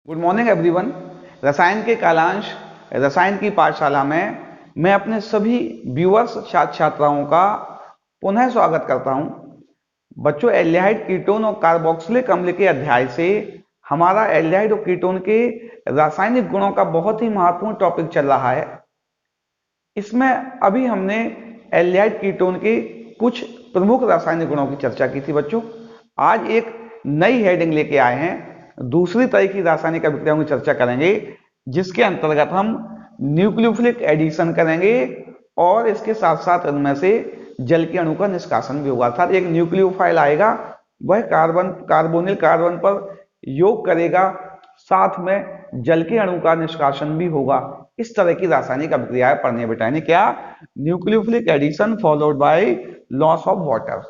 Good morning everyone. रसायन के कालांश रसायन की पाठशाला में मैं अपने सभी व्यूअर्स छात्र छात्राओं का पुनः स्वागत करता हूं। बच्चों, एल्डिहाइड कीटोन और कार्बोक्सिलिक अम्ल के अध्याय से हमारा एल्डिहाइड और कीटोन के रासायनिक गुणों का बहुत ही महत्वपूर्ण टॉपिक चल रहा है। इसमें अभी हमने एल्डिहाइड कीटोन के कुछ प्रमुख रासायनिक गुणों की चर्चा की थी। बच्चों, आज एक नई हेडिंग लेके आए हैं, दूसरी तरह की रासायनिक अभिक्रियाओं की चर्चा करेंगे, जिसके अंतर्गत हम न्यूक्लियोफिलिक एडिशन करेंगे और इसके साथ साथ इनमें से जल के अणु का निष्कासन भी होगा। अर्थात एक न्यूक्लियोफाइल आएगा, वह कार्बोनिल कार्बन पर योग करेगा, साथ में जल के अणु का निष्कासन भी होगा। इस तरह की रासायनिक अभिक्रियाएं पढ़नी है बेटा। यानी क्या? Nucleophilic addition followed by loss of water.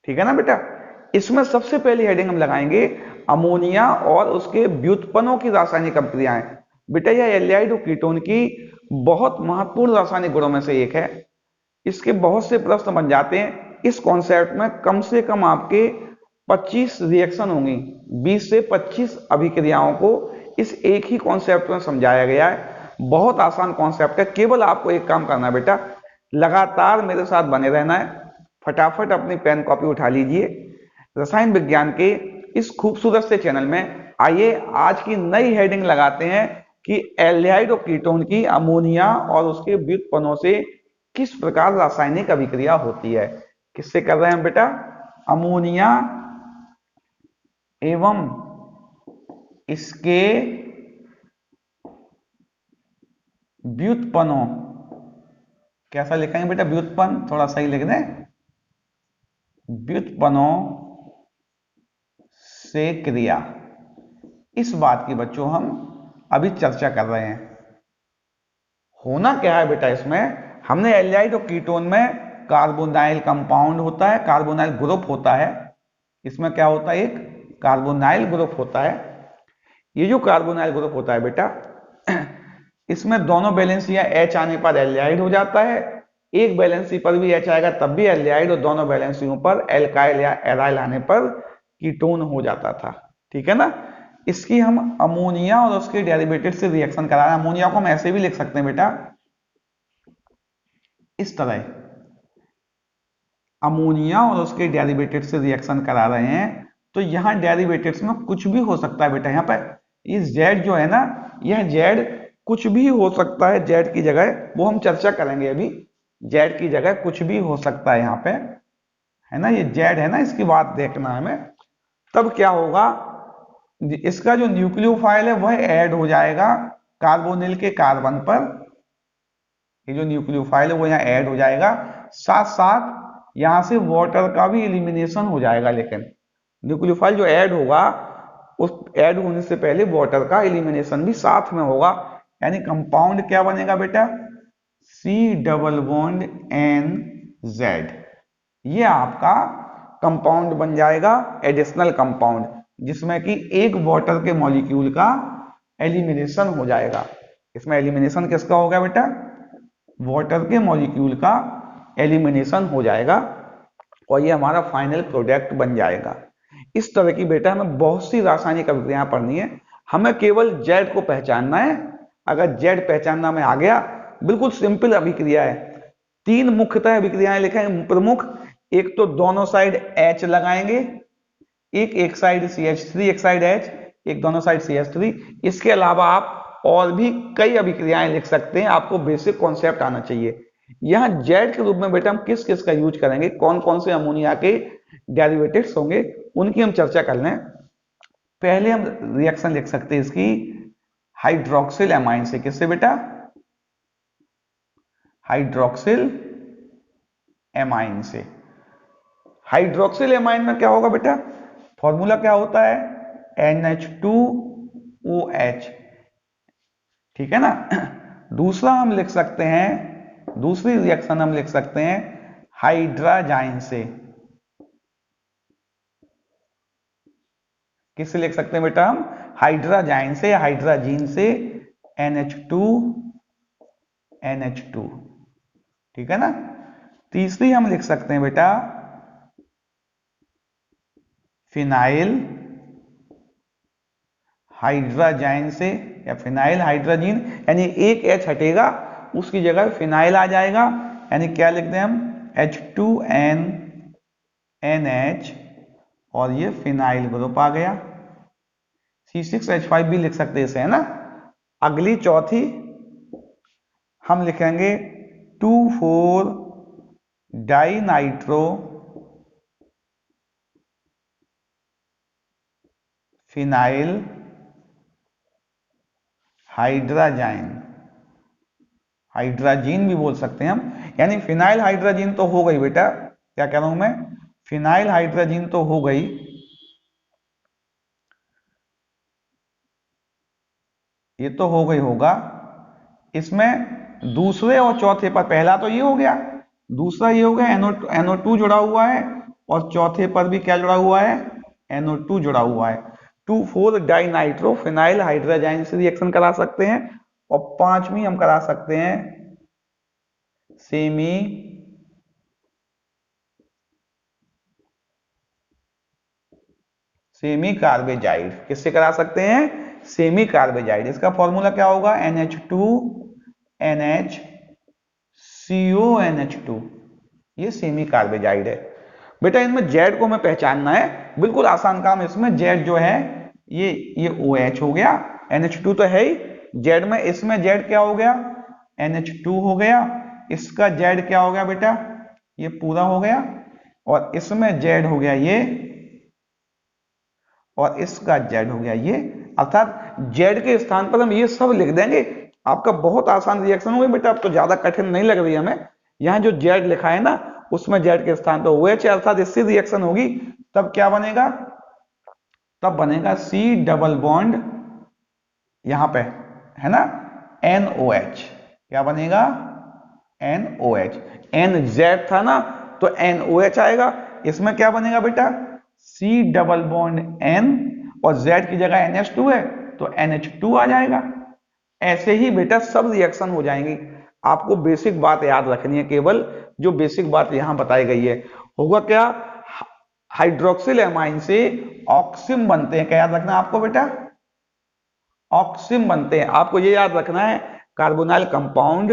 ठीक है ना बेटा? इसमें सबसे पहली हेडिंग हम लगाएंगे अमोनिया और उसके व्युत्पन्नों की रासायनिक अभिक्रियाएं। बेटा, यह एल्डिहाइड और कीटोन की बहुत महत्वपूर्ण रासायनिक गुणों में से एक है। इसके बहुत से प्रश्न बन जाते हैं। इस कॉन्सेप्ट में कम से कम आपके 25 रिएक्शन होंगी, 20 से 25 अभिक्रियाओं को इस एक ही कॉन्सेप्ट में समझाया गया है। बहुत आसान कॉन्सेप्ट है। केवल आपको एक काम करना है बेटा, लगातार मेरे साथ बने रहना है। फटाफट अपनी पेन कॉपी उठा लीजिए। रसायन विज्ञान के इस खूबसूरत से चैनल में आइए आज की नई हेडिंग लगाते हैं कि एल्डिहाइड और कीटोन की अमोनिया और उसके व्युत्पन्नों से किस प्रकार रासायनिक अभिक्रिया होती है। किससे कर रहे हैं बेटा? अमोनिया एवं इसके व्युत्पन्नों। कैसा लिखेंगे बेटा? व्युत्पन्न थोड़ा सही लिख दें। व्युत्पन्नों से क्रिया, इस बात की बच्चों हम अभी चर्चा कर रहे हैं। होना क्या है बेटा? इसमें हमने एल्डिहाइड और कीटोन में कार्बोनाइल कंपाउंड होता है, कार्बोनाइल ग्रुप होता है। इसमें क्या होता है? एक कार्बोनाइल ग्रुप होता है। ये जो कार्बोनाइल ग्रुप होता है बेटा, इसमें दोनों वैलेंसियां H आने पर एल्डिहाइड हो जाता है। एक वैलेंसी पर भी H आएगा तब भी एल्डिहाइड, और दोनों वैलेंसियों पर एल्काइल या एराइल आने पर कीटोन हो जाता था। ठीक है ना? इसकी हम अमोनिया और उसके डेरिवेटिव से रिएक्शन करा रहे हैं। अमोनिया को हम ऐसे भी लिख सकते हैं बेटा, इस तरह। अमोनिया और उसके डेरिवेटिव से रिएक्शन करा रहे हैं, तो यहां डेरिवेटिव्स में कुछ भी हो सकता है बेटा। यहां पर इस जेड जो है ना, यह जेड कुछ भी हो सकता है। जेड की जगह, वो हम चर्चा करेंगे अभी, जेड की जगह कुछ भी हो सकता है यहां पे, है ना? ये जेड है ना, इसकी बात देखना है हमें। तब क्या होगा? इसका जो न्यूक्लियोफाइल है वह ऐड हो जाएगा कार्बोनिल के कार्बन पर। ये जो न्यूक्लियोफाइल है वो यहाँ ऐड हो जाएगा, साथ साथ यहां से वाटर का भी एलिमिनेशन हो जाएगा। लेकिन न्यूक्लियोफाइल जो ऐड होगा, उस ऐड होने से पहले वाटर का एलिमिनेशन भी साथ में होगा। यानी कंपाउंड क्या बनेगा बेटा? C double bond N Z. ये आपका कंपाउंड बन जाएगा, एडिशनल कंपाउंड, जिसमें कि एक वाटर के मॉलिक्यूल का एलिमिनेशन हो जाएगा। इसमें एलिमिनेशन किसका होगा बेटा? वाटर के मॉलिक्यूल का एलिमिनेशन हो जाएगा और ये हमारा फाइनल प्रोडक्ट बन जाएगा। इस तरह की बेटा हमें बहुत सी रासायनिक अभिक्रियाएं पढ़नी है। हमें केवल जेड को पहचानना है। अगर जेड पहचानना में आ गया, बिल्कुल सिंपल अभिक्रिया है। तीन मुख्यतः अभिक्रियाएं लिखेंगे प्रमुख। एक तो दोनों साइड H लगाएंगे, एक साइड CH3, एक साइड H, एक दोनों साइड CH3। इसके अलावा आप और भी कई अभिक्रियाएं लिख सकते हैं। आपको बेसिक कॉन्सेप्ट आना चाहिए। यहां जेड के रूप में बेटा हम किस किस का यूज करेंगे, कौन कौन से अमोनिया के डेरिवेटिव्स होंगे, उनकी हम चर्चा कर लें। पहले हम रिएक्शन लिख सकते हैं इसकी हाइड्रोक्सिल एमाइन से। किससे बेटा? हाइड्रोक्सिल एमाइन से। हाइड्रोक्सिल एमाइन में क्या होगा बेटा? फॉर्मूला क्या होता है? NH2OH। ठीक है ना? दूसरा हम लिख सकते हैं, दूसरी रिएक्शन हम लिख सकते हैं हाइड्राजाइन से। किससे लिख सकते हैं बेटा हम? हाइड्राजाइन से, हाइड्राजीन से, NH2। ठीक है ना? तीसरी हम लिख सकते हैं बेटा फिनाइल हाइड्राजाइन से या फिनाइल हाइड्राजीन, यानी एक H हटेगा उसकी जगह फिनाइल आ जाएगा, यानी क्या लिखते हैं हम H2NNH और ये फिनाइल ग्रुप आ गया। C6H5 भी लिख सकते हैं इसे, है ना। अगली चौथी हम लिखेंगे 2,4 डाइनाइट्रो फिनाइल हाइड्राजाइन, हाइड्राजीन भी बोल सकते हैं हम, यानी फिनाइल हाइड्राजीन तो हो गई बेटा, क्या कह रहा हूं मैं, फिनाइल हाइड्राजीन तो हो गई, ये तो हो गई होगा। इसमें दूसरे और चौथे पर, पहला तो ये हो गया, दूसरा ये हो गया NO2 जुड़ा हुआ है, और चौथे पर भी क्या जुड़ा हुआ है, NO2 जुड़ा हुआ है। 2,4 डाइनाइट्रो फिनाइल हाइड्राजाइन से रिएक्शन करा सकते हैं। और पांचवी हम करा सकते हैं सेमी कार्बेजाइड। किससे करा सकते हैं, सेमी कार्बेजाइड। इसका फॉर्मूला क्या होगा, NH2NH CONH2, ये सेमी कार्बेजाइड है। बेटा इनमें जेड को हमें पहचानना है, बिल्कुल आसान काम। इसमें जेड जो है ये OH हो गया, NH2 तो है ही, जेड में, इसमें जेड क्या हो गया, NH2 हो गया, इसका जेड क्या हो गया बेटा, ये पूरा हो गया, और इसमें जेड हो गया ये, और इसका जेड हो गया ये, अर्थात जेड के स्थान पर हम ये सब लिख देंगे। आपका बहुत आसान रिएक्शन होगा बेटा, अब तो ज्यादा कठिन नहीं लग रही हमें। यहां जो जेड लिखा है ना, उसमें जेड के स्थान पर OH, अर्थात इससे रिएक्शन होगी, तब क्या बनेगा, तब बनेगा C डबल बॉन्ड यहां पे, है ना, NOH। क्या बनेगा, NOH। NZ था ना, तो NOH आएगा। इसमें क्या बनेगा बेटा, C डबल बॉन्ड N, और Z की जगह NH2 है, तो NH2 आ जाएगा। ऐसे ही बेटा सब रिएक्शन हो जाएंगी। आपको बेसिक बात याद रखनी है, केवल जो बेसिक बात यहां बताई गई है। होगा क्या, हाइड्रोक्सिल एमाइन से ऑक्सिम बनते हैं, क्या याद रखना है आपको बेटा, ऑक्सिम बनते हैं। आपको ये याद रखना है, कार्बोनाइल कंपाउंड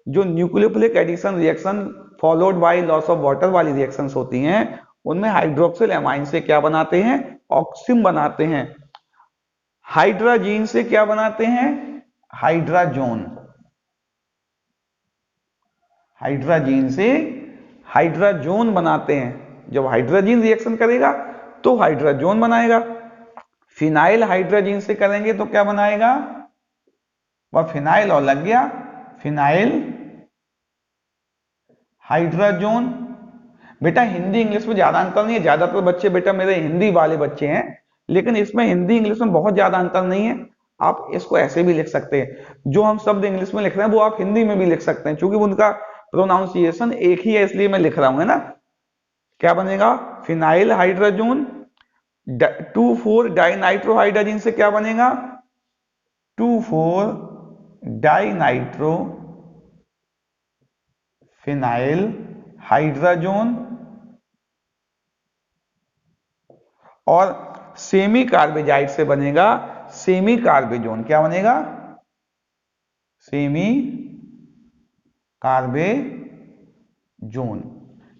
जो nucleophilic addition reaction followed by loss of water वाली रिएक्शंस होती हैं, उनमें हाइड्रोक्सिल एमाइन से क्या बनाते हैं, ऑक्सिम बनाते हैं। हाइड्राजीन से क्या बनाते हैं, हाइड्राजोन। हाइड्राजीन से हाइड्राजोन बनाते हैं। जब हाइड्राजीन रिएक्शन करेगा तो हाइड्राजोन बनाएगा। फिनाइल हाइड्राजीन से करेंगे तो क्या बनाएगा, वह फिनाइल और लग गया, फिनाइल हाइड्राजोन। बेटा हिंदी इंग्लिश में ज्यादा अंतर नहीं है, ज्यादातर बच्चे बेटा मेरे हिंदी वाले बच्चे हैं, लेकिन इसमें हिंदी इंग्लिश में बहुत ज्यादा अंतर नहीं है। आप इसको ऐसे भी लिख सकते हैं, जो हम शब्द इंग्लिश में लिख रहे हैं वो आप हिंदी में भी लिख सकते हैं, क्योंकि उनका प्रोनाउंसिएशन एक ही है, इसलिए मैं लिख रहा हूं, है ना। क्या बनेगा, फिनाइल हाइड्राजोन। 2,4 डाइनाइट्रोहाइड्राजीन से क्या बनेगा, 2,4 डाइनाइट्रो फिनाइल हाइड्राजोन। और सेमी कार्बेजाइड से बनेगा सेमी कार्बेजोन। क्या बनेगा, सेमी कार्बेजोन।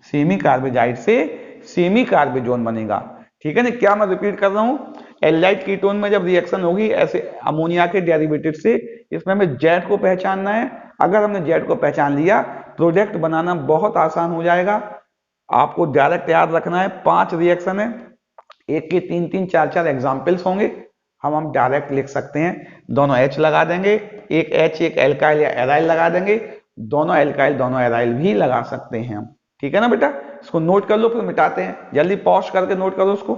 सेमी कार्बेजाइड से सेमी कार्बेजोन बनेगा, ठीक है ना। क्या मैं रिपीट कर रहा हूं, एल्डिहाइड कीटोन में जब रिएक्शन होगी ऐसे अमोनिया के डेरिवेटिव से, इसमें हमें जेड को पहचानना है। अगर हमने जेड को पहचान लिया, प्रोडक्ट बनाना बहुत आसान हो जाएगा। आपको डायरेक्ट याद रखना है, 5 रिएक्शन है, एक के 3-3 4-4 एग्जाम्पल्स होंगे, हम डायरेक्ट लिख सकते हैं। दोनों H लगा देंगे, एक H एक एल्काइल या एराइल लगा देंगे, दोनों एल्काइल दोनों एराइल भी लगा सकते हैं हम, ठीक है ना बेटा। इसको नोट कर लो, फिर मिटाते हैं, जल्दी पॉज करके नोट करो उसको।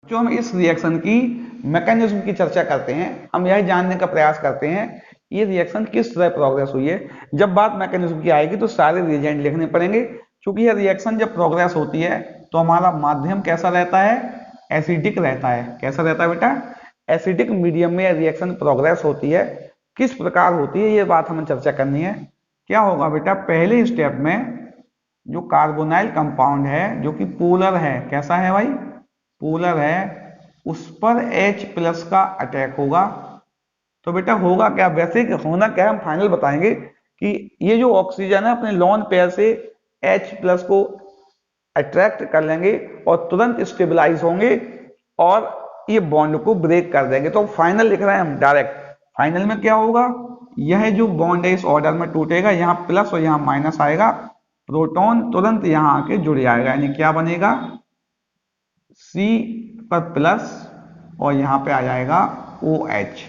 जो हम इस रिएक्शन की मैकेनिज्म की चर्चा करते हैं, हम यह जानने का प्रयास करते हैं ये रिएक्शन किस तरह प्रोग्रेस हुई है। जब बात मैकेनिज्म की आएगी तो सारे रिएजेंट लिखने पड़ेंगे, क्योंकि यह रिएक्शन जब प्रोग्रेस होती है तो हमारा माध्यम कैसा रहता है, एसिडिक रहता है। कैसा रहता है बेटा, एसिडिक मीडियम में रिएक्शन प्रोग्रेस होती है। किस प्रकार होती है ये बात हमें चर्चा करनी है। क्या होगा बेटा, पहले स्टेप में जो कार्बोनाइल कंपाउंड है जो कि पोलर है, कैसा है भाई, पोलर है, उस पर H+ का अटैक होगा। तो बेटा होगा क्या, वैसे होना क्या है हम फाइनल बताएंगे कि ये जो ऑक्सीजन है अपने लोन पेयर से H+ को अट्रैक्ट कर लेंगे और तुरंत स्टेबलाइज होंगे और ये बॉन्ड को ब्रेक कर देंगे। तो फाइनल लिख रहे हैं हम डायरेक्ट। फाइनल में क्या होगा, यह जो बॉन्ड है इस ऑर्डर में टूटेगा, यहाँ प्लस और यहाँ माइनस आएगा, प्रोटॉन तुरंत यहाँ आके जुड़ जाएगा, यानी क्या बनेगा, C पर प्लस और यहाँ पे आ जाएगा OH।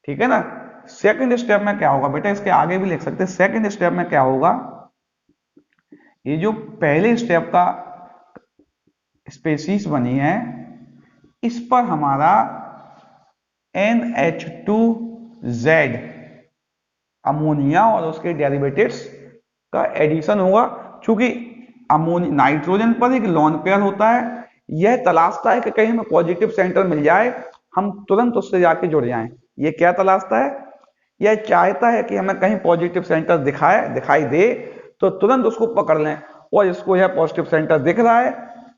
ठीक है ना। सेकंड स्टेप में क्या होगा बेटा, इसके आगे भी लिख सकते हैं। सेकंड स्टेप में क्या होगा, ये जो पहले स्टेप का स्पेसीज बनी है इस पर हमारा NH2Z अमोनिया और उसके डेरिवेटिव्स का एडिशन होगा। चूंकि नाइट्रोजन पर एक लोन पेयर होता है, यह तलाशता है कि कहीं हमें पॉजिटिव सेंटर मिल जाए, हम तुरंत उससे जाके जुड़ जाएं। ये क्या तलाशता है, यह चाहता है कि हमें कहीं पॉजिटिव सेंटर दिखाई दे तो तुरंत उसको पकड़ लें, और इसको यह पॉजिटिव सेंटर दिख रहा है,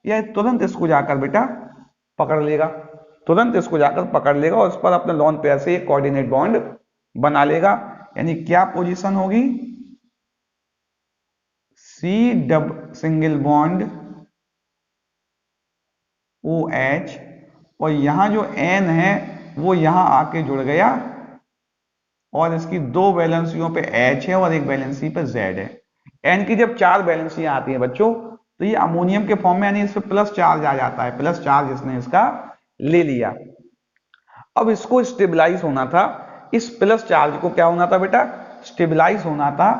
यह तुरंत इसको जाकर बेटा पकड़ लेगा, तुरंत इसको जाकर पकड़ लेगा और इस पर अपने लोन पेयर से एक कोऑर्डिनेट बॉन्ड बना लेगा। यानी क्या पोजीशन होगी, C सिंगल बॉन्ड OH, और यहां जो N है वो यहां आके जुड़ गया और इसकी दो वैलेंसियों पे H है और एक वैलेंसी पे Z है। N की जब 4 वैलेंसियां आती हैं बच्चों तो ये अमोनियम के फॉर्म में, यानी इस पे प्लस चार्ज आ जाता है, प्लस चार्ज इसने इसका ले लिया। अब इसको स्टेबलाइज होना था, इस प्लस चार्ज को क्या होना था बेटा, स्टेबलाइज होना था।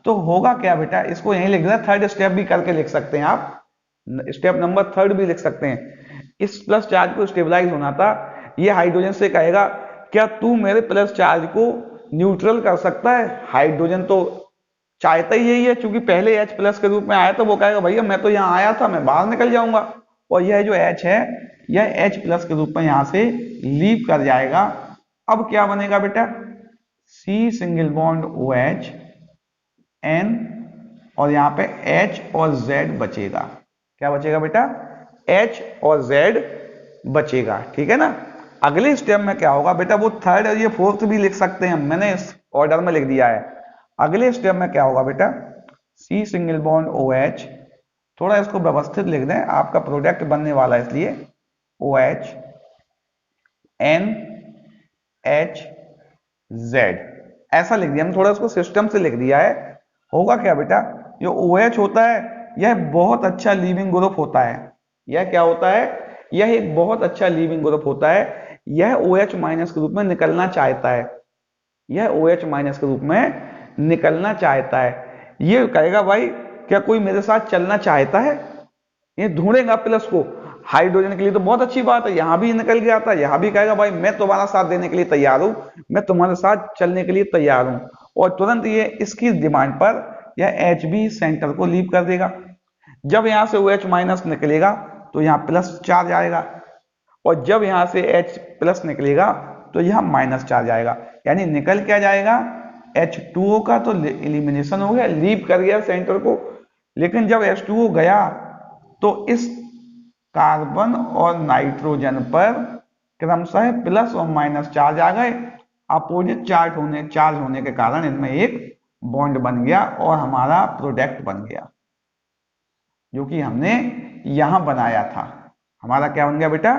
तो होगा क्या बेटा, इसको यहीं लिख देना, थर्ड स्टेप भी करके लिख सकते हैं आप, स्टेप नंबर 3 भी लिख सकते हैं। इस प्लस चार्ज को स्टेबलाइज होना था, ये हाइड्रोजन से कहेगा क्या तू मेरे प्लस चार्ज को न्यूट्रल कर सकता है। हाइड्रोजन तो चाहता ही यही है, क्योंकि पहले H+ के रूप में आया तो वो कहेगा भैया मैं तो यहाँ आया था, मैं बाहर निकल जाऊंगा, और यह जो H है यह H+ के रूप में यहां से लीव कर जाएगा। अब क्या बनेगा बेटा, C single bond OH N और यहाँ पे H और Z बचेगा। क्या बचेगा बेटा, H और Z बचेगा। ठीक है ना। अगले स्टेप में क्या होगा बेटा, वो थर्ड और ये फोर्थ भी लिख सकते हैं, मैंने इस ऑर्डर में लिख दिया है। अगले स्टेप में क्या होगा बेटा, C सिंगल बॉन्ड OH, थोड़ा इसको व्यवस्थित लिख दें, आपका प्रोडक्ट बनने वाला है इसलिए, OH N H Z ऐसा लिख दिया, हम थोड़ा इसको सिस्टम से लिख दिया है। होगा क्या बेटा, जो OH होता है यह बहुत अच्छा लीविंग ग्रुप होता है। यह क्या होता है, यह एक बहुत अच्छा लीविंग ग्रुप होता है। यह OH- के रूप में निकलना चाहता है, यह OH- के रूप में निकलना चाहता है। ये कहेगा भाई क्या कोई मेरे साथ चलना चाहता है, ये ढूंढेगा प्लस को। हाइड्रोजन के लिए तो बहुत अच्छी बात है, यहां भी निकल गया था, यहां भी कहेगा भाई मैं तुम्हारा साथ देने के लिए तैयार हूं, मैं तुम्हारे साथ चलने के लिए तैयार हूं, और तुरंत ये इसकी डिमांड पर यह HB सेंटर को लीव कर देगा। जब यहां से OH- निकलेगा तो यहाँ प्लस चार्ज आएगा, और जब यहां से H+ निकलेगा तो यह माइनस चार्ज आएगा। यानी निकल क्या जाएगा, H2O का तो एलिमिनेशन हो गया, लीव कर गया सेंटर को। लेकिन जब H2O गया तो इस कार्बन और नाइट्रोजन पर क्रमशः प्लस और माइनस चार्ज आ गए। अपोजिट चार्ज होने के कारण इनमें एक बॉन्ड बन गया और हमारा प्रोडक्ट बन गया, जो कि हमने यहां बनाया था। हमारा क्या बन गया बेटा,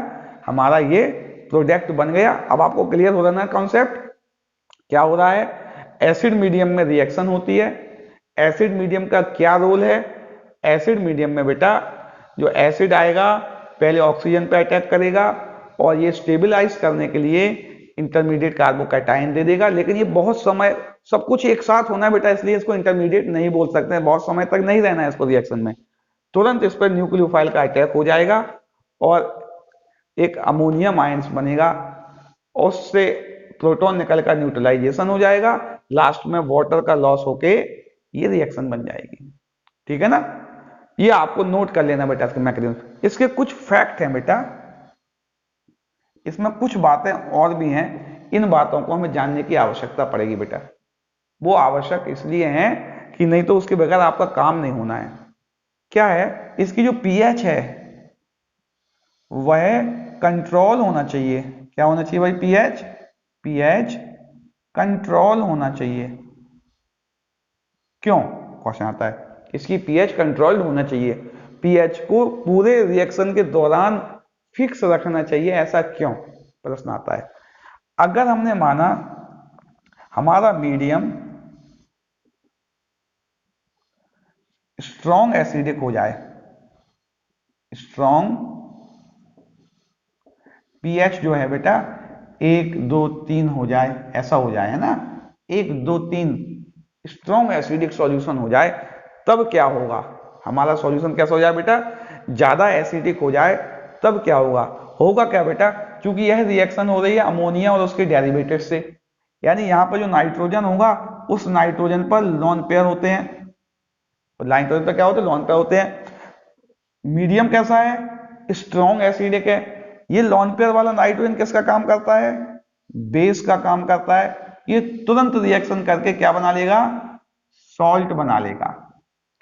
हमारा ये प्रोडक्ट बन गया। अब आपको क्लियर हो रहा है कॉन्सेप्ट, क्या हो रहा है, एसिड मीडियम में रिएक्शन होती है। एसिड मीडियम का क्या रोल है, एसिड मीडियम में बेटा जो एसिड आएगा पहले ऑक्सीजन पे अटैक करेगा और ये स्टेबलाइज करने के लिए इंटरमीडिएट कार्बोकैटायन दे देगा। लेकिन ये बहुत समय, सब कुछ एक साथ होना है बेटा, इसलिए इसको इंटरमीडिएट नहीं बोल सकते हैं, बहुत समय तक नहीं रहना है इसको रिएक्शन में। तुरंत इस पर न्यूक्लियोफाइल का अटैक हो जाएगा और एक अमोनियम आयंस बनेगा, उससे प्रोटॉन निकलकर न्यूट्रलाइजेशन हो जाएगा, लास्ट में वाटर का लॉस होके ये रिएक्शन बन जाएगी। ठीक है ना। ये आपको नोट कर लेना बेटा इसके मैकेनिज्म। इसके कुछ फैक्ट हैं बेटा, इसमें कुछ बातें और भी हैं, इन बातों को हमें जानने की आवश्यकता पड़ेगी बेटा। वो आवश्यक इसलिए है कि नहीं तो उसके बगैर आपका काम नहीं होना है। क्या है, इसकी जो पीएच है, वह कंट्रोल होना चाहिए। क्या होना चाहिए भाई? पीएच, पीएच कंट्रोल होना चाहिए। क्यों? क्वेश्चन आता है, इसकी पीएच कंट्रोल्ड होना चाहिए, पीएच को पूरे रिएक्शन के दौरान फिक्स रखना चाहिए, ऐसा क्यों? प्रश्न आता है। अगर हमने माना हमारा मीडियम स्ट्रॉन्ग एसिडिक हो जाए, स्ट्रॉन्ग पीएच जो है बेटा 1, 2, 3 हो जाए, ऐसा हो जाए, है ना, 1, 2, 3 स्ट्रॉन्ग एसिडिक सॉल्यूशन हो जाए, तब क्या होगा? हमारा सॉल्यूशन कैसा हो जाए बेटा? ज्यादा एसिडिक हो जाए, तब क्या होगा? होगा क्या बेटा? क्योंकि यह रिएक्शन हो रही है अमोनिया और उसके डेरिवेटिव से, यानी यहां पर जो नाइट्रोजन होगा उस नाइट्रोजन पर लोन पेयर होते हैं, नाइट्रोजन पर क्या होते हैं? लोन पेयर होते हैं। मीडियम कैसा है? स्ट्रॉन्ग एसिडिक है। ये लोन पेयर वाला नाइट्रोजन किसका काम करता है? बेस का काम करता है। ये तुरंत रिएक्शन करके क्या बना लेगा? सॉल्ट बना लेगा।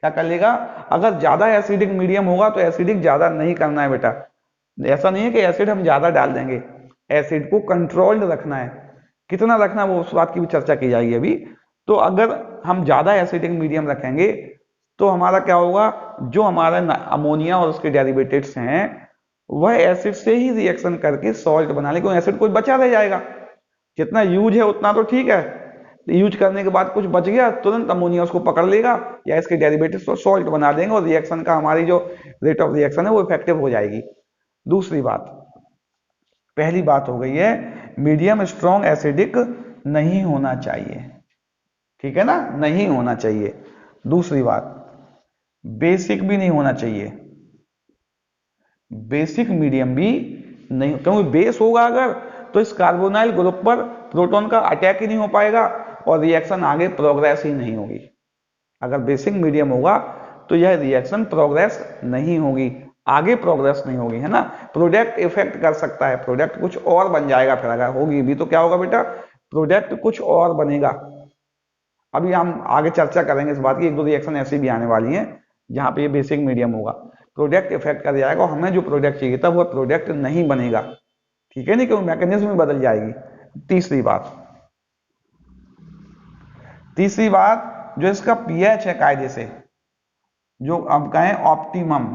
क्या कर लेगा? अगर ज्यादा एसिडिक मीडियम होगा तो एसिडिक ज्यादा नहीं करना है बेटा, ऐसा नहीं है कि एसिड हम ज्यादा डाल देंगे, एसिड को कंट्रोल्ड रखना है। कितना रखना है वो उस बात की भी चर्चा की जाएगी अभी। तो अगर हम ज्यादा एसिडिक मीडियम रखेंगे तो हमारा क्या होगा? जो हमारा अमोनिया और उसके डेरिवेटिव्स हैं वह एसिड से ही रिएक्शन करके सॉल्ट बना लेगा, एसिड कुछ बचा रह जाएगा। जितना यूज है उतना तो ठीक है, यूज करने के बाद कुछ बच गया तुरंत अमोनिया उसको पकड़ लेगा या इसके डेरिवेटिव्स को सॉल्ट बना देंगे और रिएक्शन का हमारी जो रेट ऑफ रिएक्शन है वो इफेक्टिव हो जाएगी। दूसरी बात, पहली बात हो गई है मीडियम स्ट्रॉन्ग एसिडिक नहीं होना चाहिए, ठीक है ना, नहीं होना चाहिए। दूसरी बात, बेसिक भी नहीं होना चाहिए, बेसिक मीडियम भी नहीं, क्योंकि बेस होगा अगर तो इस कार्बोनाइल ग्रुप पर प्रोटॉन का अटैक ही नहीं हो पाएगा और रिएक्शन आगे प्रोग्रेस ही नहीं होगी। अगर बेसिक मीडियम होगा तो यह रिएक्शन प्रोग्रेस नहीं होगी, आगे प्रोग्रेस नहीं होगी, है ना। प्रोडक्ट इफेक्ट कर सकता है, प्रोडक्ट कुछ और बन जाएगा, फिर अगर होगी भी तो क्या होगा बेटा? प्रोडक्ट कुछ और बनेगा। अभी हम आगे चर्चा करेंगे इस बात की, एक दो रिएक्शन ऐसी भी आने वाली हैं जहां पे ये बेसिक मीडियम होगा, प्रोडक्ट इफेक्ट कर जाएगा और हमें जो प्रोडक्ट चाहिए था वो प्रोडक्ट नहीं बनेगा, ठीक है नहीं, क्योंकि मैकेनिज्म ही बदल जाएगी। तीसरी बात, तीसरी बात जो इसका पीएच है कायदे से, जो अब कहें ऑप्टिमम,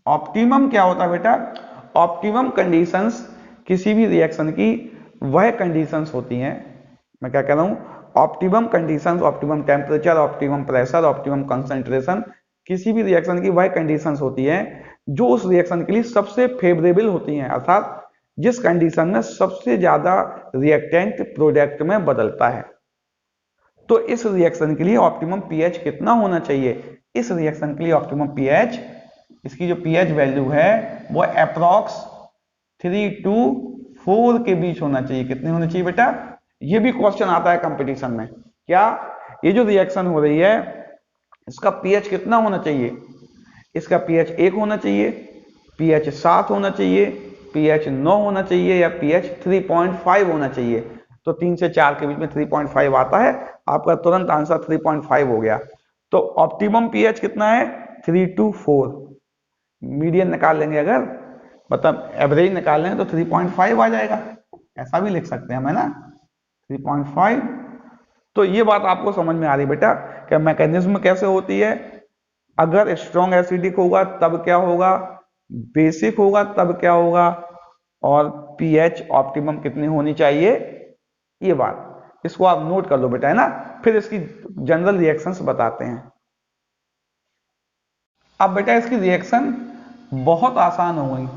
ऑप्टिमम क्या होता है बेटा? ऑप्टिमम कंडीशंस किसी भी रिएक्शन की वह कंडीशंस होती हैं, मैं क्या कह रहा हूं, optimum conditions, optimum temperature, optimum pressure, optimum concentration, किसी भी रिएक्शन की वह कंडीशंस होती हैं जो उस रिएक्शन के लिए सबसे फेवरेबल होती हैं, अर्थात जिस कंडीशन में सबसे ज्यादा रिएक्टेंट प्रोडक्ट में बदलता है। तो इस रिएक्शन के लिए ऑप्टिमम पीएच कितना होना चाहिए? इस रिएक्शन के लिए ऑप्टिमम पीएच, इसकी जो पीएच वैल्यू है वो अप्रॉक्स 3 to 4 के बीच होना चाहिए। कितनी होनी चाहिए बेटा? ये भी क्वेश्चन आता है कंपटीशन में, क्या ये जो रिएक्शन हो रही है इसका पीएच कितना होना चाहिए? इसका पीएच 1 होना चाहिए, पीएच 7 होना चाहिए, पीएच 9 होना चाहिए या पीएच 3.5 होना चाहिए। तो 3 से 4 के बीच में 3.5 आता है, आपका तुरंत आंसर 3.5 हो गया। तो ऑप्टिमम पीएच कितना है? 3 to 4। मीडियन निकाल लेंगे अगर, मतलब एवरेज निकाल लेंगे तो 3.5 आ जाएगा, ऐसा भी लिख सकते हैं हम, है ना, 3.5। तो ये बात आपको समझ में आ रही बेटा कि मैकेनिज्म कैसे होती है, अगर स्ट्रॉन्ग एसिडिक होगा तब क्या होगा, बेसिक होगा तब क्या होगा, और पीएच ऑप्टिमम कितनी होनी चाहिए, ये बात इसको आप नोट कर लो बेटा, है ना। फिर इसकी जनरल रिएक्शंस बताते हैं। अब बेटा इसकी रिएक्शन बहुत आसान हो गई,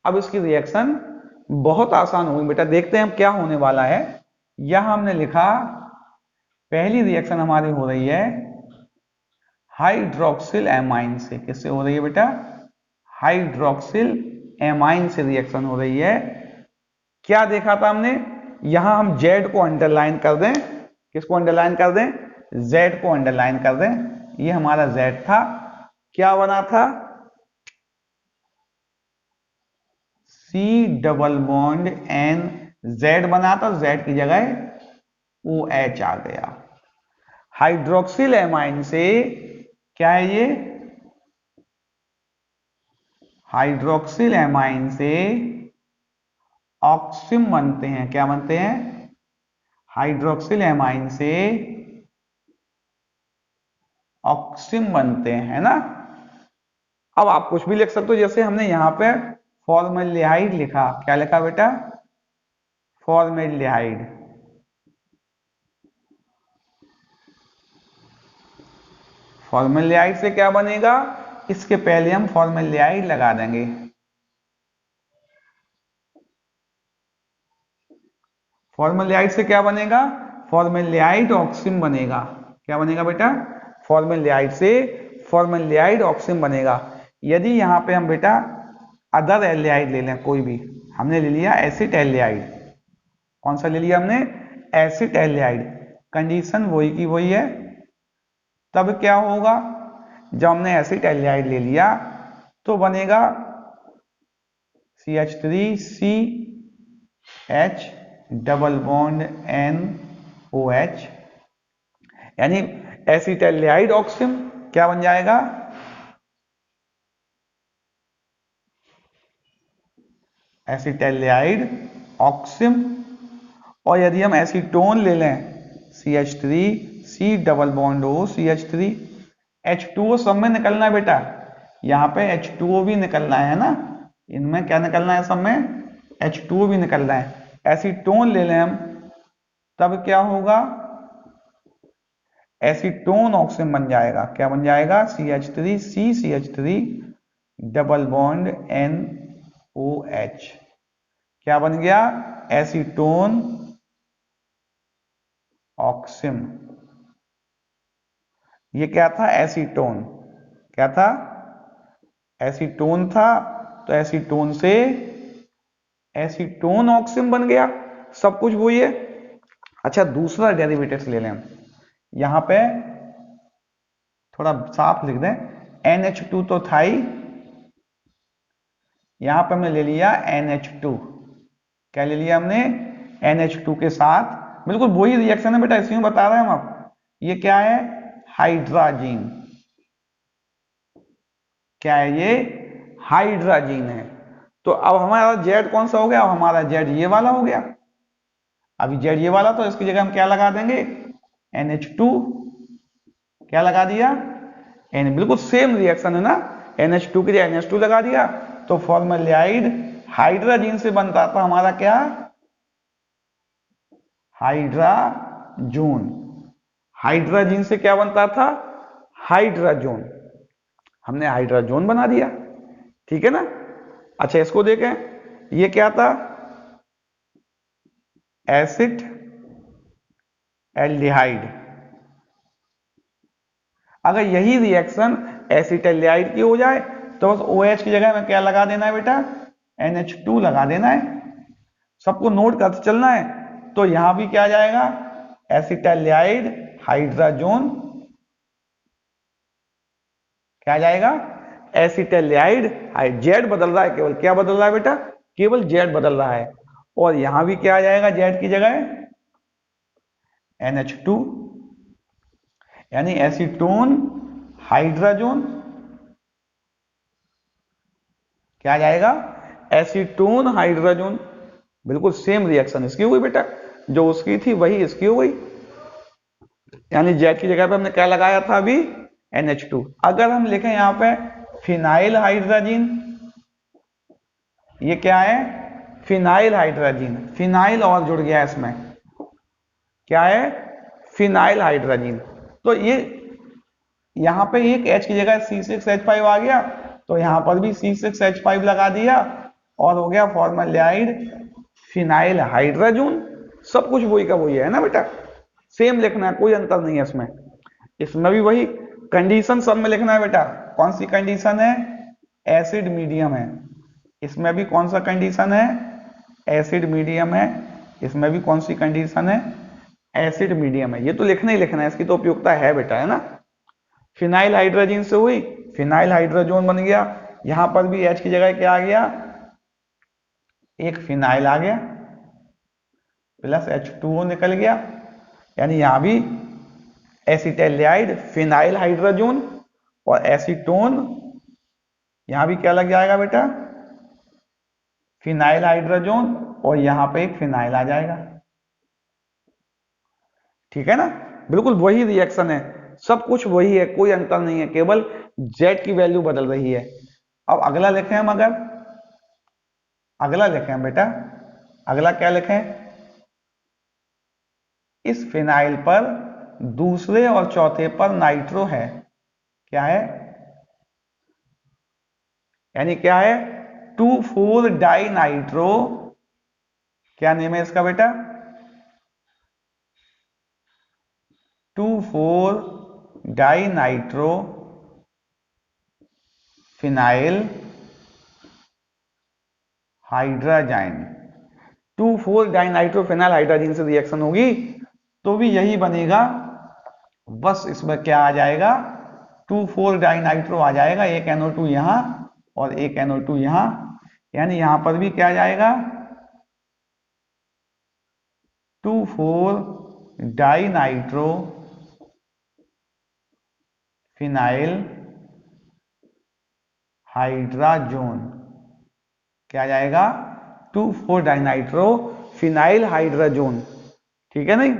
अब इसकी रिएक्शन बहुत आसान हो गई बेटा, देखते हैं हम क्या होने वाला है। यहां हमने लिखा पहली रिएक्शन हमारी हो रही है हाइड्रोक्सिल एमाइन से। किससे हो रही है बेटा? हाइड्रोक्सिल एमाइन से रिएक्शन हो रही है। क्या देखा था हमने? यहां हम जेड को अंडरलाइन कर दें, किसको अंडरलाइन कर दें? जेड को अंडरलाइन कर दें, ये हमारा जेड था। क्या बना था? C double bond N, Z बना था, जेड की जगह ओ एच आ गया। हाइड्रोक्सिल एमाइन से क्या है ये? हाइड्रोक्सिल एमाइन से ऑक्सिम बनते हैं। क्या बनते हैं? हाइड्रोक्सिल एमाइन से ऑक्सिम बनते हैं, है ना। अब आप कुछ भी लिख सकते हो, जैसे हमने यहां पे फॉर्मल्डिहाइड लिखा। क्या लिखा बेटा? फॉर्मल्डिहाइड। फॉर्मल्डिहाइड से क्या बनेगा? इसके पहले हम फॉर्मल्डिहाइड लगा देंगे। फॉर्मल्डिहाइड से क्या बनेगा? फॉर्मल्डिहाइड ऑक्सिम बनेगा। क्या बनेगा बेटा? फॉर्मल्डिहाइड से फॉर्मल्डिहाइड ऑक्सिम बनेगा। यदि यहां पे हम बेटा अदर एल्डिहाइड ले लें, कोई भी, हमने ले लिया एसिड एल्डिहाइड। कौन सा ले लिया हमने? Acid aldehyde. कंडीशन वही की वही है। तब क्या होगा? जब हमने एसिड एल्डिहाइड ले लिया तो बनेगा CH3CH डबल बॉन्ड NOH, यानी एसिटाल्डिहाइड ऑक्सिम क्या बन जाएगा? एसिटाल्डिहाइड ऑक्सिम। और यदि हम एसीटोन ले लें, CH3C double bond O CH3, H2O सब में निकलना है बेटा। यहाँ पे H2O भी निकलना है ना, इनमें क्या निकलना है? सब में H2O भी निकलना है। एसीटोन ले लें हम, तब क्या होगा? एसीटोन ऑक्सिम बन जाएगा। क्या बन जाएगा? CH3C CH3 double bond NOH। क्या बन गया? एसीटोन ऑक्सिम। ये क्या था? एसीटोन। क्या था? एसीटोन था, तो एसीटोन से एसीटोन ऑक्सिम बन गया। सब कुछ वही है। अच्छा, दूसरा डेरिवेटिव ले लें हम। यहां पे थोड़ा साफ लिख दें, NH2 तो था ही, यहां पे हमने ले लिया NH2। क्या ले लिया हमने? NH2 के साथ बिल्कुल वही रिएक्शन है बेटा, इसमें बता रहे हैं हम आप। ये क्या है? हाइड्राजीन। क्या है ये? हाइड्राजीन है। तो अब हमारा जेड कौन सा हो गया? अब हमारा जेड ये वाला हो गया। अभी जेड ये वाला, तो इसकी जगह हम क्या लगा देंगे? NH2। क्या लगा दिया? बिल्कुल सेम रिएक्शन है ना। NH2 के लिए NH2 लगा दिया, तो फॉर्मल्डिहाइड हाइड्राजीन से बनता था हमारा क्या? हाइड्राजोन। हाइड्राजीन से क्या बनता था? हाइड्राजोन। हमने हाइड्राजोन बना दिया, ठीक है ना। अच्छा, इसको देखें, ये क्या था? Acid aldehyde. अगर यही रिएक्शन एसिटाल्डिहाइड की हो जाए तो बस OH की जगह में क्या लगा देना है बेटा? NH2 लगा देना है। सबको नोट करते चलना है। तो यहां भी क्या जाएगा? Acetaldehyde hydrazone. क्या जाएगा? एसिटाल्डिहाइड। जेड बदल रहा है, केवल क्या बदल रहा है बेटा? केवल जेड बदल रहा है। और यहां भी क्या आ जाएगा जेड की जगह? NH2, यानी एसीटोन हाइड्राजोन। क्या आ जाएगा? Acetone hydrazone. बिल्कुल सेम रिएक्शन इसकी हुई बेटा, जो उसकी थी वही इसकी हो गई। यानी जेड की जगह पे हमने क्या लगाया था अभी? NH2। अगर हम लिखें यहां पे फिनाइल हाइड्राजीन, ये क्या है? Phenyl hydrazine. फिनाइल और जुड़ गया इसमें। क्या है? Phenyl hydrazine. तो ये यहां पे एक H की जगह C6H5 आ गया, तो यहां पर भी C6H5 लगा दिया और हो गया फॉर्मल्डिहाइड फिनाइल हाइड्राजोन। सब कुछ वही का वही है ना बेटा, सेम लिखना है, कोई अंतर नहीं है इसमें। इसमें भी वही कंडीशन सब में लिखना है बेटा। कौन सी कंडीशन है? एसिड मीडियम है। इसमें भी कौन सा कंडीशन है? एसिड मीडियम है। इसमें भी कौन सी कंडीशन है? एसिड मीडियम है। ये तो लिखना ही लिखना है, इसकी तो उपयोगिता है बेटा, है ना। फिनाइल हाइड्रोजन से हुई फिनाइल हाइड्रोजोन बन गया। यहां पर भी H की जगह क्या आ गया? एक फिनाइल आ गया प्लस H2O निकल गया, यानी यहां भी एसिटाल्डिहाइड फिनाइल हाइड्रोजोन और एसीटोन यहां भी क्या लग जाएगा बेटा, फिनाइल हाइड्रोजन, और यहां पे एक फिनाइल आ जाएगा। ठीक है ना, बिल्कुल वही रिएक्शन है, सब कुछ वही है, कोई अंतर नहीं है, केवल जेड की वैल्यू बदल रही है। अब अगला लिखें हम, अगर अगला लिखें हम बेटा, अगला क्या लिखें, इस फिनाइल पर दूसरे और चौथे पर नाइट्रो है, क्या है, यानी क्या है, 2,4 डाई नाइट्रो, क्या नेम है इसका बेटा, 2,4 di nitro phenyl hydrazine. 2,4 di nitro phenyl hydrazine से रिएक्शन होगी तो भी यही बनेगा, बस इसमें क्या आ जाएगा, 2,4 डाई नाइट्रो आ जाएगा, एक NO2 यहां और एक NO2 यहां, यानी यहां पर भी क्या आ जाएगा, 2,4 डाई नाइट्रो फिनाइल हाइड्राजोन, क्या आ जाएगा, 2,4 डाइनाइट्रो फिनाइल हाइड्राजोन। ठीक है नहीं,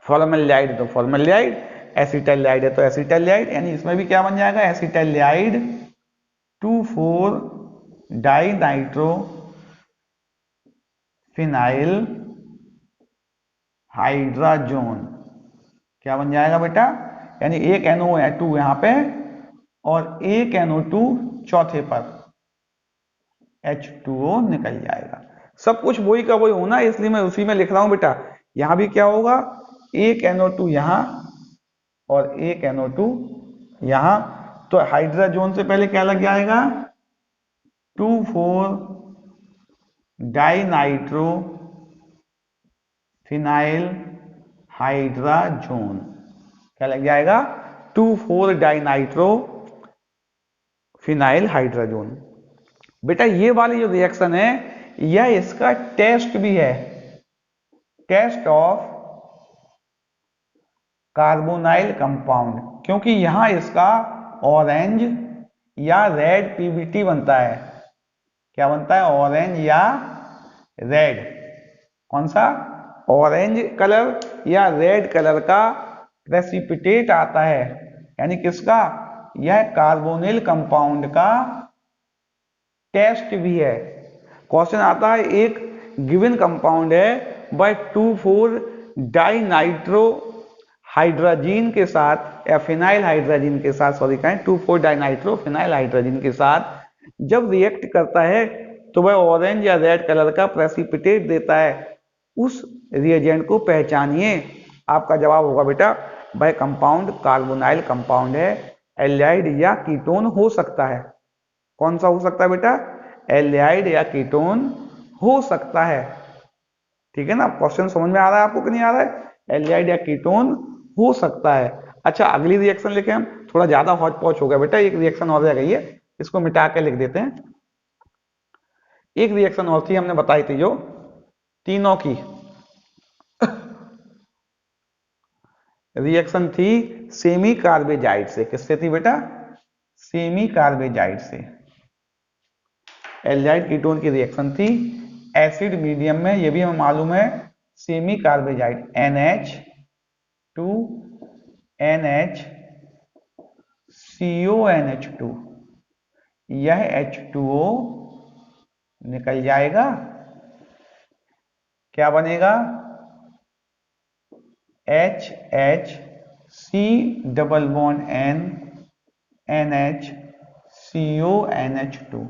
फॉर्मल्डिहाइड तो फॉर्मल्डिहाइड, एसिटाल्डिहाइड है तो एसिटाल्डिहाइड, यानी इसमें भी क्या बन जाएगा, एसिटाल्डिहाइड 2,4 डाइनाइट्रो फिनाइल हाइड्राजोन, क्या बन जाएगा बेटा, यानी एक NO2 यहां पे और एक NO2 चौथे पर, H2O निकल जाएगा। सब कुछ वही का वही होना है, इसलिए मैं उसी में लिख रहा हूं बेटा। यहां भी क्या होगा, एक NO2 यहां और एक NO2 यहां, तो हाइड्राजोन से पहले क्या लग जाएगा, 2,4 डाइनाइट्रो फिनाइल हाइड्राजोन, क्या लग जाएगा, 2,4 डाइनाइट्रो फिनाइल हाइड्राजोन। बेटा ये वाली जो रिएक्शन है, यह इसका टेस्ट भी है, टेस्ट ऑफ कार्बोनाइल कंपाउंड, क्योंकि यहां इसका ऑरेंज या रेड PBT बनता है, क्या बनता है, ऑरेंज या रेड, कौन सा, ऑरेंज कलर या रेड कलर का प्रेसिपिटेट आता है, यानी किसका, यह कार्बोनिल कंपाउंड का टेस्ट भी है। क्वेश्चन आता है, एक गिवन कंपाउंड है बाय 2,4 डाइनाइट्रो हाइड्रोजीन के साथ, या फिनाइल हाइड्रोजीन के साथ, सॉरी कहें 2,4 डाइनाइट्रो फिनाइल हाइड्रोजीन के साथ जब रिएक्ट करता है तो वह ऑरेंज या रेड कलर का प्रेसिपिटेट देता है, उस रिएजेंट को पहचानिए। आपका जवाब होगा बेटा, वह कंपाउंड कार्बोनाइल कंपाउंड है, एल्डिहाइड या कीटोन हो सकता है। कौन सा हो सकता है बेटा, एल्डिहाइड या कीटोन हो सकता है। ठीक है ना, क्वेश्चन समझ में आ रहा है आपको कि नहीं आ रहा है, एल्डिहाइड या कीटोन हो सकता है। अच्छा अगली रिएक्शन लेके हम, थोड़ा ज्यादा हौच पौच हो गया बेटा, एक रिएक्शन और रह गई है, इसको मिटा के लिख देते हैं। एक रिएक्शन और थी, हमने बताई थी जो तीनों की रिएक्शन थी सेमी कार्बेजाइड से, किससे थी बेटा, सेमी कार्बेजाइड से, एल्डिहाइड कीटोन की रिएक्शन थी एसिड मीडियम में, ये भी हमें मालूम है, semi carbazide NH2 NH CONH2, यह H2O निकल जाएगा, क्या बनेगा, HHC double bond N NH CONH2,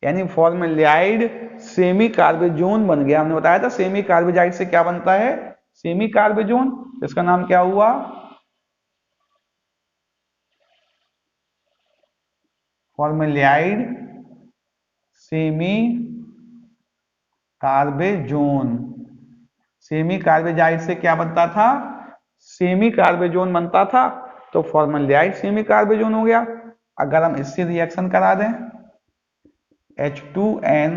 यानी फॉर्मल्डिहाइड सेमी कार्बेजोन बन गया। हमने बताया था सेमी कार्बेजाइड से क्या बनता है, सेमी कार्बेजोन, इसका नाम क्या हुआ, formaldehyde semi carbazone. Semi carbazide से क्या बनता था, सेमी कार्बेजोन बनता था, तो फॉर्मल्डिहाइड सेमी कार्बेजोन हो गया। अगर हम इससे रिएक्शन करा दें, H2N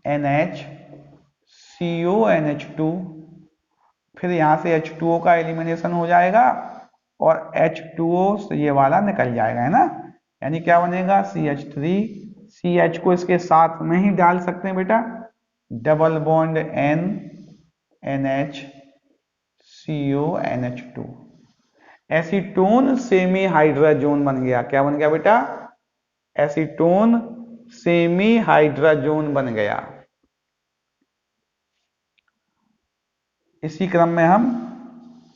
NH CONH2, फिर यहां से H2O का एलिमिनेशन हो जाएगा और H2O से ये वाला निकल जाएगा, है ना, यानी क्या बनेगा, CH3, CH को इसके साथ में ही डाल सकते हैं बेटा, double bond N NH CO NH2, acetone semi hydrazone बन गया। क्या बन गया बेटा, एसीटोन सेमी हाइड्राजोन बन गया। इसी क्रम में हम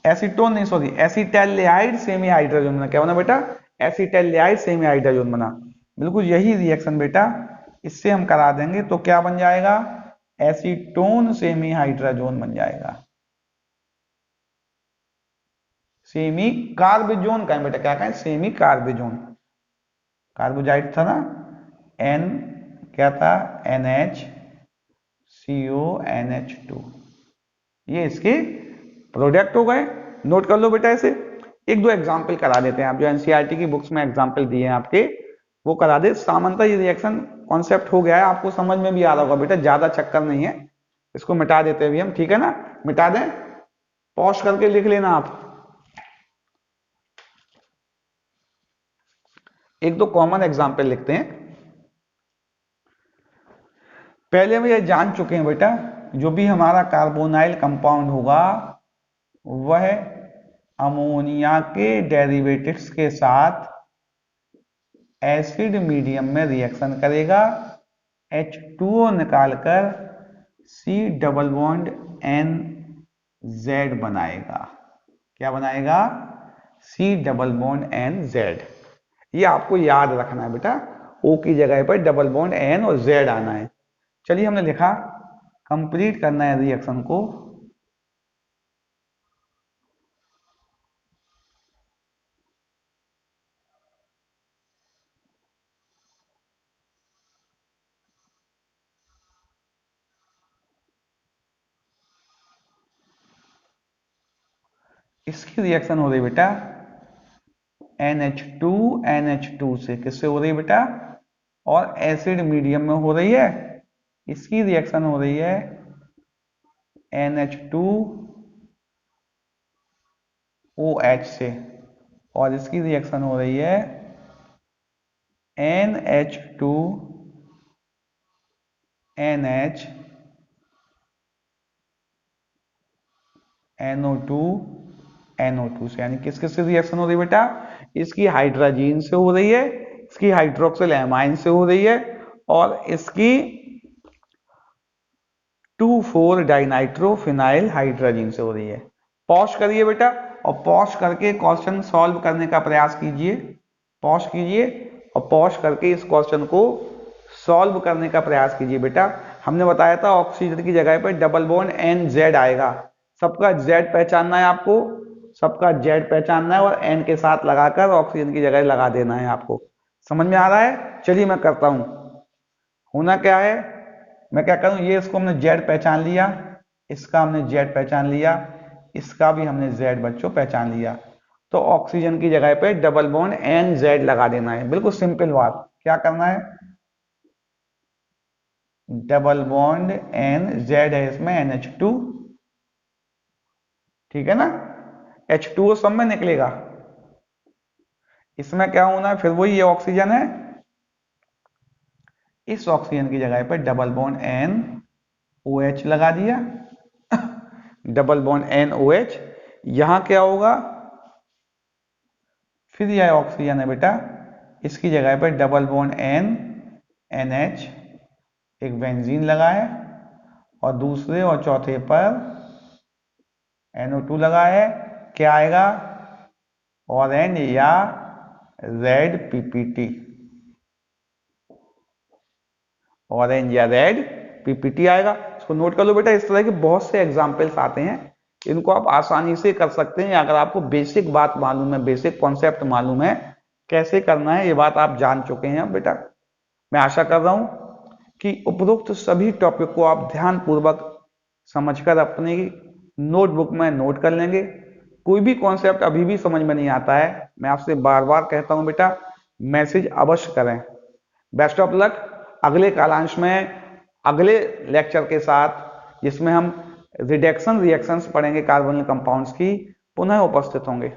एसीटोन नहीं सॉरी एसिटैल्डिहाइड सेमी हाइड्राजोन बना। क्या बना बेटा, एसिटैल्डिहाइड सेमी हाइड्राजोन बना। बिल्कुल यही रिएक्शन बेटा इससे हम करा देंगे तो क्या बन जाएगा, एसीटोन सेमी हाइड्राजोन बन जाएगा। सेमी कार्बोजोन कहें बेटा, क्या कहें, सेमी कार्बोजोन। कार्बोजाइट था ना, N क्या था, NH CO NH2, ये इसके प्रोडक्ट हो गए। नोट कर लो बेटा इसे। एक दो एग्जाम्पल करा देते हैं, आप जो एनसीईआरटी की बुक्स में एग्जाम्पल दिए हैं आपके, वो करा दे। सामान्यतः ये रिएक्शन कॉन्सेप्ट हो गया है, आपको समझ में भी आ रहा होगा बेटा, ज्यादा चक्कर नहीं है। इसको मिटा देते हैं अभी हम, ठीक है ना, मिटा दें, पॉज करके लिख लेना आप। एक दो कॉमन एग्जाम्पल लिखते हैं। पहले हम ये जान चुके हैं बेटा, जो भी हमारा कार्बोनाइल कंपाउंड होगा वह अमोनिया के डेरिवेटिव्स के साथ एसिड मीडियम में रिएक्शन करेगा, H2O निकालकर C डबल बॉन्ड NZ बनाएगा। क्या बनाएगा, C डबल बॉन्ड NZ। ये आपको याद रखना है बेटा, O की जगह पर डबल बॉन्ड N और Z आना है। चलिए हमने लिखा, कंप्लीट करना है रिएक्शन को। इसकी रिएक्शन हो रही बेटा NH2 NH2 से, किससे हो रही है बेटा, और एसिड मीडियम में हो रही है। इसकी रिएक्शन हो रही है NH2 OH से, और इसकी रिएक्शन हो रही है NH2 NH NO2 NO2 से। यानी किस किस से रिएक्शन हो रही है बेटा, इसकी हाइड्रोजीन से हो रही है, इसकी हाइड्रोक्सिल एमाइन से हो रही है, और इसकी 2,4 डाइनाइट्रोफिनाइल हाइड्रोजीन से हो रही है। पॉज करिए बेटा, और पॉज करके क्वेश्चन सॉल्व करने का प्रयास कीजिए। पॉज कीजिए और पॉज करके इस क्वेश्चन को सॉल्व करने का प्रयास कीजिए बेटा। हमने बताया था ऑक्सीजन की जगह पर डबल बॉन्ड NZ आएगा। सबका Z पहचानना है आपको, सबका Z पहचानना है, और N के साथ लगाकर ऑक्सीजन की जगह लगा देना है आपको। समझ में आ रहा है? चलिए मैं करता हूं। होना क्या है, मैं क्या करूं, ये इसको हमने Z पहचान लिया, इसका हमने Z पहचान लिया, इसका भी हमने Z बच्चों पहचान लिया। तो ऑक्सीजन की जगह पे डबल बॉन्ड NZ लगा देना है। बिल्कुल सिंपल बात। क्या करना है, डबल बॉन्ड NZ है इसमें, NH2, ठीक है ना, H2O सब में निकलेगा। इसमें क्या होना है, फिर वही ये ऑक्सीजन है, इस ऑक्सीजन की जगह पर डबल बॉन्ड NOH लगा दिया, डबल बॉन्ड NOH। यहां क्या होगा, फिर यह ऑक्सीजन है बेटा, इसकी जगह पर डबल बॉन्ड NH, एक बेंजीन लगा है, और दूसरे और चौथे पर NO2 लगा है। क्या आएगा, ऑरेंज या रेड PPT, ऑरेंज या रेड PPT आएगा। इसको नोट कर लो बेटा। इस तरह के बहुत से एग्जाम्पल्स आते हैं, इनको आप आसानी से कर सकते हैं अगर आपको बेसिक बात मालूम है, बेसिक कॉन्सेप्ट मालूम है कैसे करना है। ये बात आप जान चुके हैं बेटा। मैं आशा कर रहा हूं कि उपरोक्त सभी टॉपिक को आप ध्यान पूर्वक समझकर अपनी नोटबुक में नोट कर लेंगे। कोई भी कॉन्सेप्ट अभी भी समझ में नहीं आता है, मैं आपसे बार बार कहता हूं बेटा, मैसेज अवश्य करें। Best of luck. अगले कालांश में अगले लेक्चर के साथ, जिसमें हम रिडक्शन रिएक्शंस पढ़ेंगे कार्बोनिल कंपाउंड्स की, पुनः उपस्थित होंगे।